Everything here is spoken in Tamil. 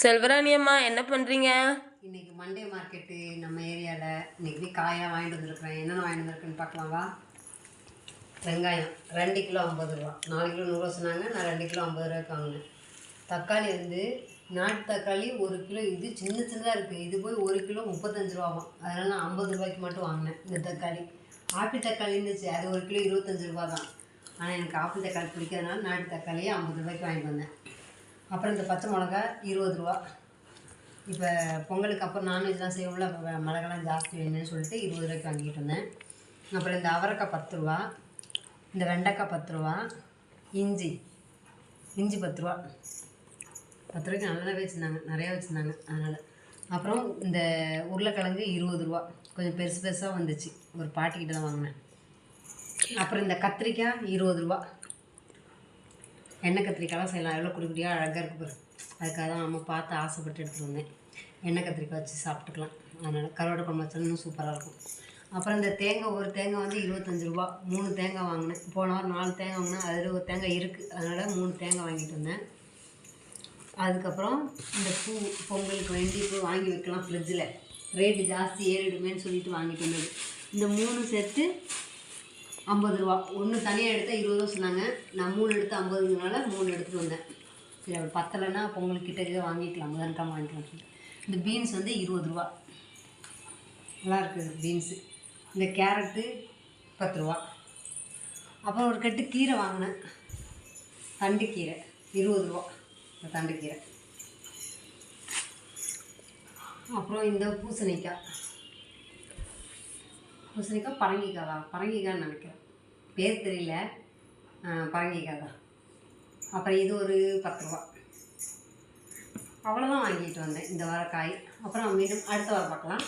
செல்வராணி அம்மா என்ன பண்ணுறீங்க? இன்றைக்கி மண்டே மார்க்கெட்டு நம்ம ஏரியாவில் இன்றைக்கி போய் காயாக வாங்கிட்டு வந்துருக்குறேன். என்னென்ன வாங்கிட்டு வந்துருக்குன்னு பார்க்கலாம் வா. வெங்காயம் 2 கிலோ 50 ரூபா, 4 கிலோ 100 ரூபா சொன்னாங்க. நான் 2 கிலோ 50 ரூபாய்க்கு வாங்கினேன். தக்காளி வந்து நாட்டு தக்காளி 1 கிலோ, இது சின்ன சின்னதாக இருக்குது. இது போய் 1 கிலோ 35 ரூபாவும். அதனால் நான் 50 ரூபாய்க்கு மட்டும் வாங்கினேன். இந்த தக்காளி ஆப்பிள் தக்காளி இருந்துச்சு, அது 1 கிலோ 25 ரூபா தான். ஆனால் எனக்கு ஆப்பிள் தக்காளி பிடிக்காதனால நாட்டு தக்காளியே 50 ரூபாய்க்கு வாங்கிட்டு வந்தேன். அப்புறம் இந்த பச்சை மிளகா 20 ரூபா. இப்போ பொங்கலுக்கு அப்புறம் நான்வெஜ்லாம் செய்வோம்ல, அப்போ மிளகாலாம் ஜாஸ்தி வேணும்னு சொல்லிட்டு 20 ரூபாய்க்கு வாங்கிட்டு வந்தேன். அப்புறம் இந்த அவரைக்காய் 10 ரூபா, இந்த வெண்டைக்காய் 10 ரூபா, இஞ்சி 10 ரூபா. 10 ரூபாய்க்கு நல்லா வச்சுருந்தாங்க, நிறையா வச்சுருந்தாங்க அதனால். அப்புறம் இந்த உருளைக்கிழங்கு 20 ரூபா, கொஞ்சம் பெருசு பெருசாக வந்துச்சு, ஒரு பாட்டிக்கிட்ட தான் வாங்கினேன். அப்புறம் இந்த கத்திரிக்காய் 20 ரூபா. எண்ணெய் கத்திரிக்காயெலாம் செய்யலாம், எவ்வளோ குடி குடியாக அழகாக இருக்குது பாரு. அதுக்காக தான் நம்ம பார்த்து ஆசைப்பட்டு எடுத்துகிட்டு வந்தேன். எண்ணெய் கத்திரிக்காய் வச்சு சாப்பிட்டுக்கலாம். அதனால் கருவாடை குழம்பு வச்சாலும் இன்னும் சூப்பராக இருக்கும். அப்புறம் இந்த தேங்காய், ஒரு தேங்காய் வந்து 25 ரூபா. 3 தேங்காய் வாங்கினேன். போன வாரம் 4 தேங்காய் வாங்கினேன், அதில் ஒரு தேங்காய் இருக்குது, அதனால் 3 தேங்காய் வாங்கிட்டு வந்தேன். அதுக்கப்புறம் இந்த பூ, பொங்கலுக்கு வேண்டி பூ வாங்கி வைக்கலாம் ஃப்ரிட்ஜில், ரேட்டு ஜாஸ்தி ஏறிடுமேன்னு சொல்லிட்டு வாங்கிட்டு வந்தது. இந்த 3 சேர்த்து 50 ரூபா. ஒன்று தனியாக எடுத்தால் 20 ரூபா சொன்னாங்க. நான் 3 எடுத்து 50னால 3 எடுத்துகிட்டு வந்தேன். சரி, அப்படி பத்தலைன்னா பொங்கல் கிட்டே வாங்கிக்கலாம், முதன்காமல் வாங்கிக்கலாம் சொல்லிட்டு. இந்த பீன்ஸ் வந்து 20 ரூபா, நல்லா இருக்குது பீன்ஸு. இந்த கேரட்டு 10 ரூபா. அப்புறம் ஒரு கட்டு கீரை வாங்கினேன், தண்டு கீரை 20 ரூபா, இந்த தண்டு கீரை. அப்புறம் இந்த பூசணிக்காய் பரங்கிக்காய்ன்னு நினைக்கிறேன், பேர் தெரியல, பரங்கிக்காய் தான். அப்புறம் இது ஒரு 10 ரூபா. அவ்வளோதான் வாங்கிட்டு வந்தேன் இந்த வார காய். அப்புறம் மீண்டும் அடுத்த வாரம் பார்க்கலாம்.